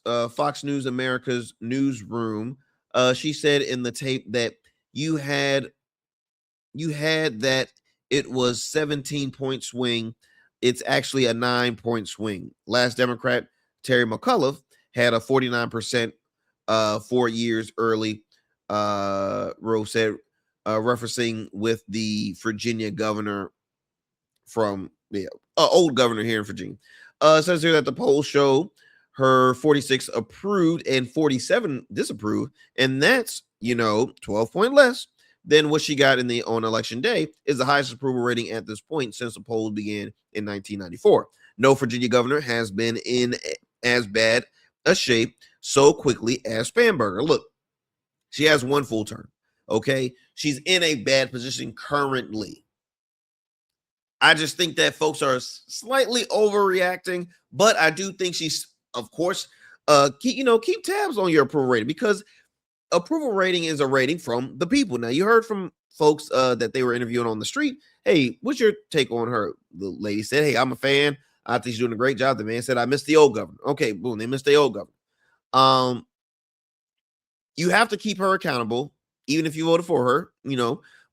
News America's newsroom. She said in the tape that you had that it was 17-point swing. It's actually a 9-point swing. Last Democrat, Terry McAuliffe, had a 49% 4 years early. Rose said, referencing with the Virginia governor from old governor here in Virginia. Says here that the polls show her 46 approved and 47 disapproved, and that's 12-point less than what she got on election day. Is the highest approval rating at this point since the polls began in 1994. No Virginia governor has been in as bad a shape so quickly as Spanberger. Look, she has one full term. Okay, she's in a bad position currently. I just think that folks are slightly overreacting, but I do think she's, of course, keep tabs on your approval rating, because approval rating is a rating from the people. Now, you heard from folks that they were interviewing on the street. Hey, what's your take on her? The lady said, hey, I'm a fan. I think she's doing a great job. The man said, I miss the old governor. Okay, boom, they missed the old governor. You have to keep her accountable, even if you voted for her,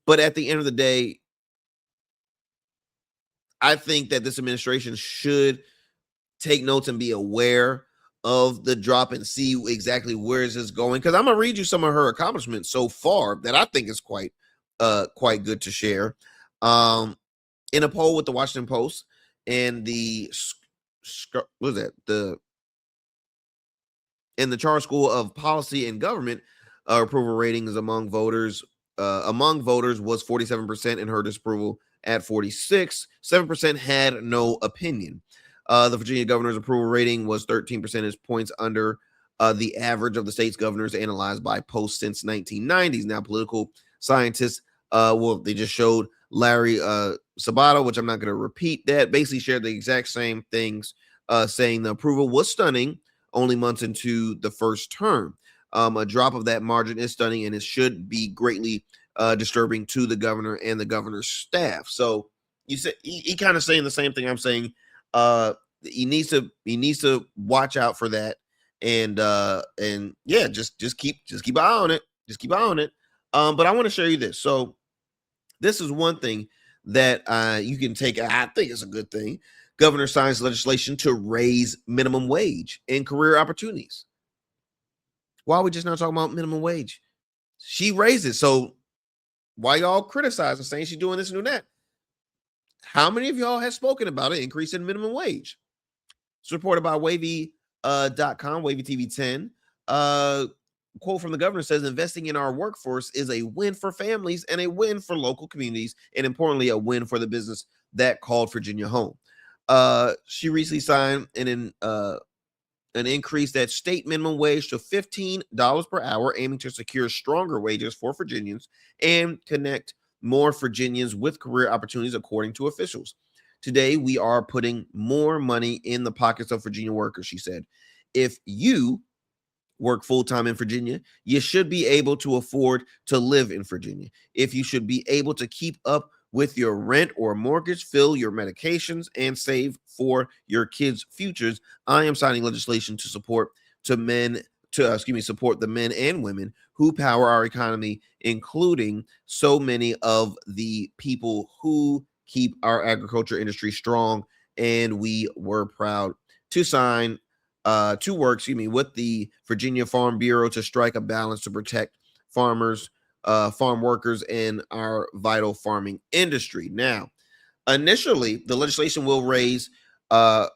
but at the end of the day, I think that this administration should take notes and be aware of the drop and see exactly where is this going. Because I'm going to read you some of her accomplishments so far that I think is quite good to share. In a poll with the Washington Post and the Charter School of Policy and Government, approval ratings among voters was 47%, and her disapproval at 46. 7% had no opinion. The Virginia governor's approval rating was 13 percentage points under the average of the state's governors analyzed by Post since 1990s. Now, political scientists, they just showed Larry Sabato, which I'm not going to repeat that, basically shared the exact same things, saying the approval was stunning only months into the first term. A drop of that margin is stunning, and it should be greatly disturbing to the governor and the governor's staff. So you said he kind of saying the same thing I'm saying. He needs to watch out for that, and yeah, just keep an eye on it. Just keep an eye on it. But I want to show you this. So this is one thing that you can take. I think it's a good thing. Governor signs legislation to raise minimum wage and career opportunities. Why are we just not talking about minimum wage? She raised it. So why y'all criticizing, saying she's doing this and doing that? How many of y'all have spoken about an increase in minimum wage? It's reported by Wavy.com, Wavy TV 10. Quote from the governor says, investing in our workforce is a win for families and a win for local communities, and importantly, a win for the business that called Virginia home. She recently signed an increase that state minimum wage to $15 per hour, aiming to secure stronger wages for Virginians and connect more Virginians with career opportunities, according to officials. Today, we are putting more money in the pockets of Virginia workers, she said. If you work full-time in Virginia, you should be able to afford to live in Virginia. If you should be able to keep up with your rent or mortgage, fill your medications, and save for your kids' futures, I am signing legislation to support the men and women who power our economy, including so many of the people who keep our agriculture industry strong. And we were proud to work with the Virginia Farm Bureau to strike a balance to protect farmers, farm workers, and our vital farming industry. Now, initially, the legislation will raise the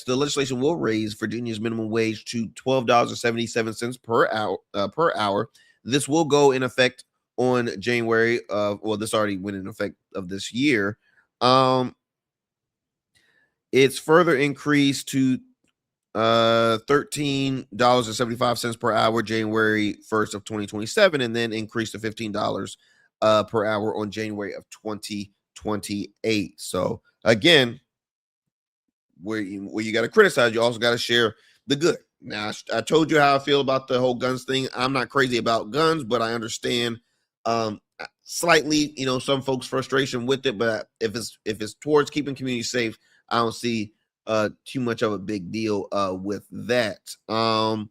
legislation will raise Virginia's minimum wage to $12.77 per hour. This will go in effect on January this already went in effect of this year. It's further increased to $13.75 per hour January 1st of 2027, and then increased to $15 per hour on January of 2028. So again, where you got to criticize, you also got to share the good. Now, I told you how I feel about the whole guns thing. I'm not crazy about guns, but I understand slightly, some folks' frustration with it. But if it's towards keeping communities safe, I don't see too much of a big deal with that. Was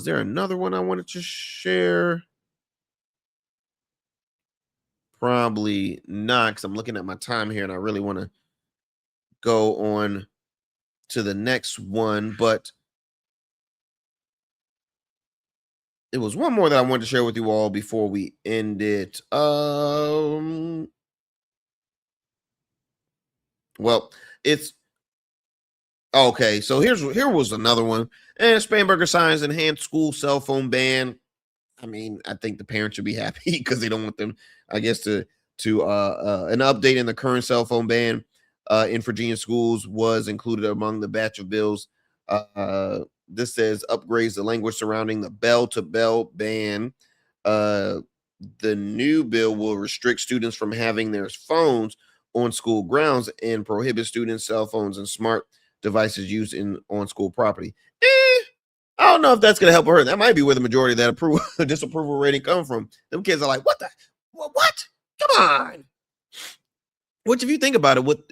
there another one I wanted to share? Probably not, because I'm looking at my time here and I really want to go on to the next one, but it was one more that I wanted to share with you all before we end it. Well, it's okay. So here was another one. And Spanberger signs enhanced school cell phone ban. I mean, I think the parents should be happy because they don't want them, I guess, to an update in the current cell phone ban in Virginia schools was included among the batch of bills. This says upgrades the language surrounding the bell-to-bell ban. The new bill will restrict students from having their phones on school grounds and prohibit students' cell phones and smart devices used on school property. I don't know if that's going to help her. That might be where the majority of that disapproval rating come from. Them kids are like, what? Come on. Which, if you think about it, with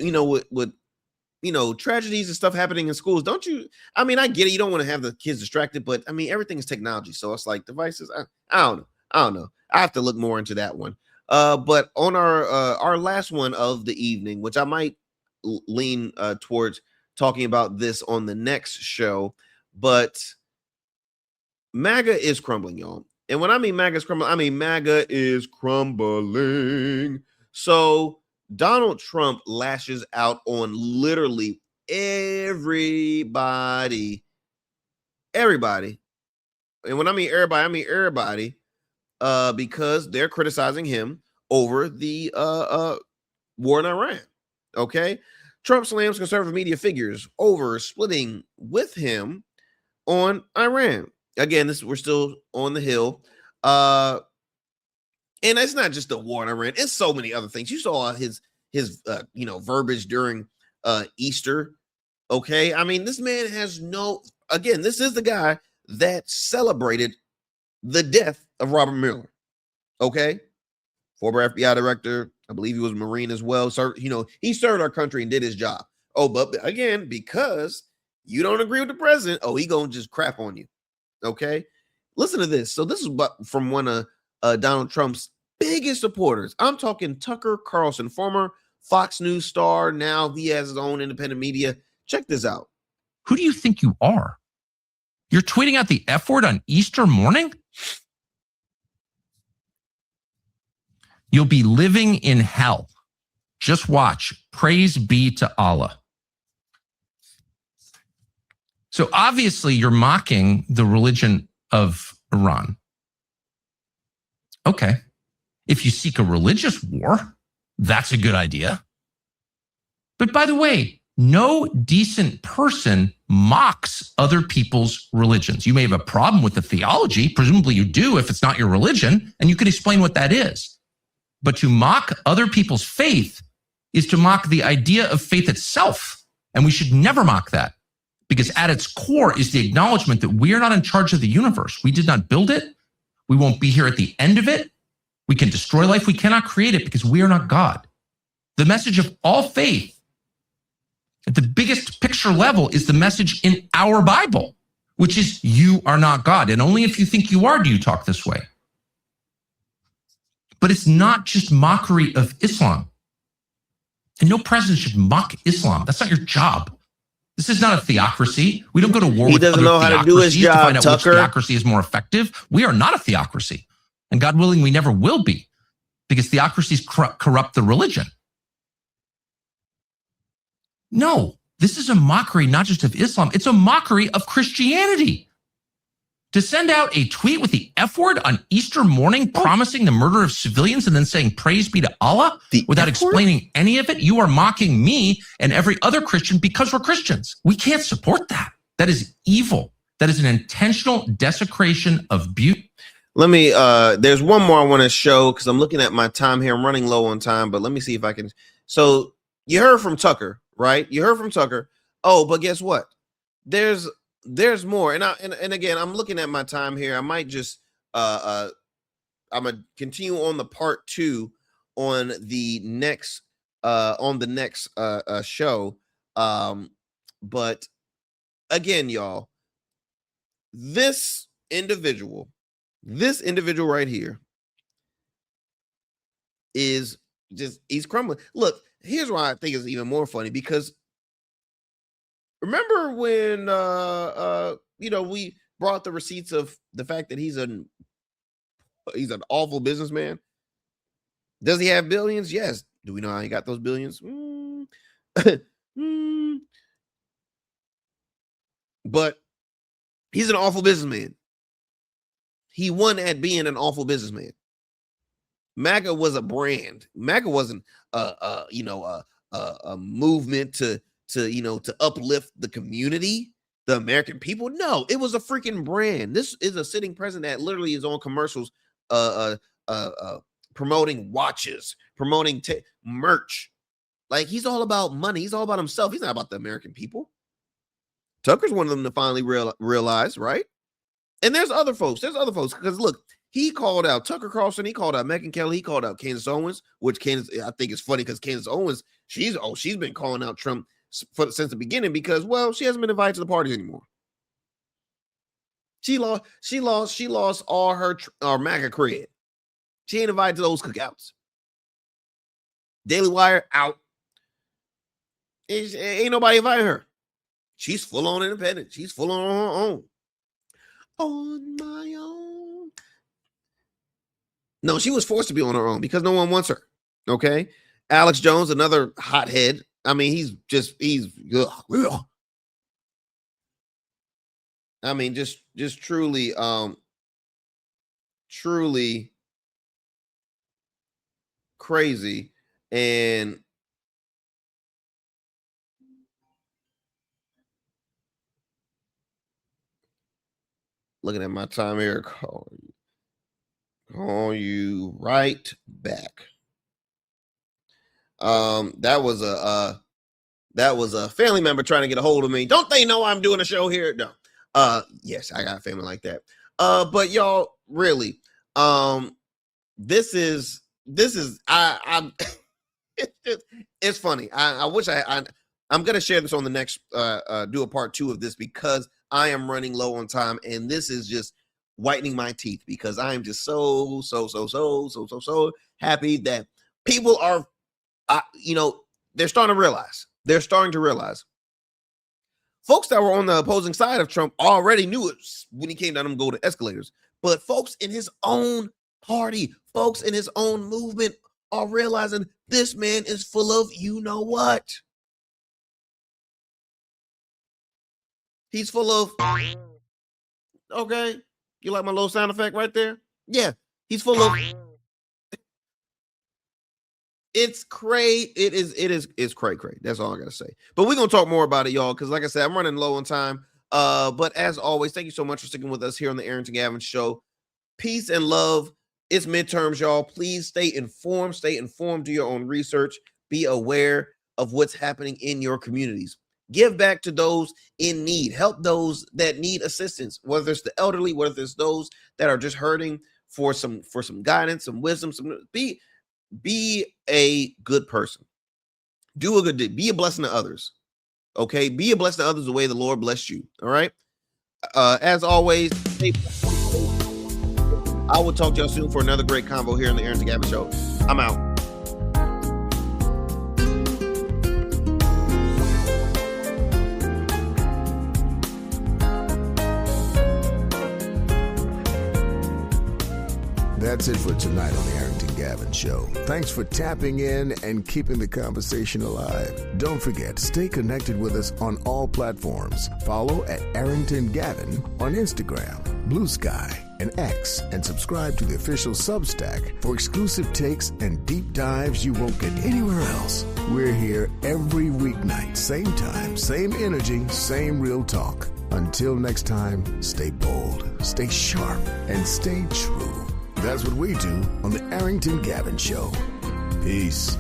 tragedies and stuff happening in schools, don't you? I mean, I get it. You don't want to have the kids distracted, but I mean, everything is technology. So it's like devices. I don't know. I have to look more into that one. But on our last one of the evening, which I might lean towards talking about this on the next show, but MAGA is crumbling, y'all. And when I mean MAGA is crumbling, I mean MAGA is crumbling. So Donald Trump lashes out on literally everybody. And when I mean everybody, because they're criticizing him over the war in Iran. Okay. Trump slams conservative media figures over splitting with him on Iran. Again, we're still on the Hill. And it's not just the war in Iran. It's so many other things. You saw his verbiage during Easter. Okay. I mean, this man has this is the guy that celebrated the death of Robert Mueller. Okay. Former FBI director. I believe he was a Marine as well. So, he served our country and did his job. Oh, but again, because you don't agree with the president, he gonna just crap on you. Okay. Listen to this. So this is from one of Donald Trump's biggest supporters. I'm talking Tucker Carlson, former Fox News star. Now he has his own independent media. Check this out. Who do you think you are? You're tweeting out the F word on Easter morning? You'll be living in hell. Just watch. Praise be to Allah. So obviously you're mocking the religion of Iran. Okay. If you seek a religious war, that's a good idea. But by the way, no decent person mocks other people's religions. You may have a problem with the theology. Presumably you do if it's not your religion, and you can explain what that is. But to mock other people's faith is to mock the idea of faith itself. And we should never mock that. Because at its core is the acknowledgement that we are not in charge of the universe. We did not build it. We won't be here at the end of it. We can destroy life. We cannot create it because we are not God. The message of all faith at the biggest picture level is the message in our Bible, which is you are not God. And only if you think you are do you talk this way. But it's not just mockery of Islam. And no president should mock Islam. That's not your job. This is not a theocracy. We don't go to war with other theocracies to find out which theocracy is more effective. We are not a theocracy. And God willing, we never will be, because theocracies corrupt the religion. No, this is a mockery not just of Islam. It's a mockery of Christianity. To send out a tweet with the F word on Easter morning promising the murder of civilians and then saying praise be to Allah without explaining any of it, you are mocking me and every other Christian because we're Christians. We can't support that. That is evil. That is an intentional desecration of beauty. Let me, there's one more I want to show because I'm looking at my time here. I'm running low on time, but let me see if I can. So you heard from Tucker, right? You heard from Tucker. Oh, but guess what? There's there's more, and again, I'm looking at my time here. I might just I'm gonna continue on the part 2 on the next show. But again, y'all, this individual right here is just, he's crumbling. Look, here's why I think it's even more funny, because remember when we brought the receipts of the fact that he's an awful businessman. Does he have billions? Yes. Do we know how he got those billions? But he's an awful businessman. He won at being an awful businessman. MAGA was a brand. MAGA wasn't a movement to uplift the community, the American people. No, it was a freaking brand. This is a sitting president that literally is on commercials, promoting watches, promoting merch. Like, he's all about money. He's all about himself. He's not about the American people. Tucker's one of them to finally realize, right? And there's other folks. Because look, he called out Tucker Carlson. He called out Megyn Kelly. He called out Candace Owens, which I think is funny because Candace Owens, she's been calling out Trump since the beginning because, well, she hasn't been invited to the parties anymore. She lost all her MAGA cred. She ain't invited to those cookouts. Daily Wire out. Ain't nobody inviting her. She's full on independent. She's full on her own. On my own. No, she was forced to be on her own because no one wants her. Okay. Alex Jones, another hothead. I mean, he's I mean, just truly crazy. And looking at my time here, call you right back. That was a family member trying to get a hold of me. Don't they know I'm doing a show here? No. Yes, I got a family like that. But y'all, really, this is I'm it's funny. I wish I'm gonna share this on the next do a part 2 of this because I am running low on time, and this is just whitening my teeth because I am just so happy that people are, they're starting to realize. Folks that were on the opposing side of Trump already knew it when he came down them golden escalators, but folks in his own party, folks in his own movement are realizing this man is full of what. He's full of, okay, you like my little sound effect right there? Yeah, he's full of, it's cray. It's cray. That's all I gotta say. But we're gonna talk more about it, y'all, because like I said, I'm running low on time. But as always, thank you so much for sticking with us here on the Arrington Gavin Show. Peace and love. It's midterms, y'all. Please stay informed. Do your own research. Be aware of what's happening in your communities. Give back to those in need. Help those that need assistance, whether it's the elderly, whether it's those that are just hurting for some guidance, some wisdom. Be a good person. Do a good deed. Be a blessing to others. Okay? Be a blessing to others the way the Lord blessed you. All right? As always, I will talk to y'all soon for another great convo here on the Arrington Gavin Show. I'm out. That's it for tonight on the Arrington Gavin Show. Thanks for tapping in and keeping the conversation alive. Don't forget, stay connected with us on all platforms. Follow at Arrington Gavin on Instagram, Blue Sky, and X, and subscribe to the official Substack for exclusive takes and deep dives you won't get anywhere else. We're here every weeknight, same time, same energy, same real talk. Until next time, stay bold, stay sharp, and stay true. That's what we do on the Arrington Gavin Show. Peace.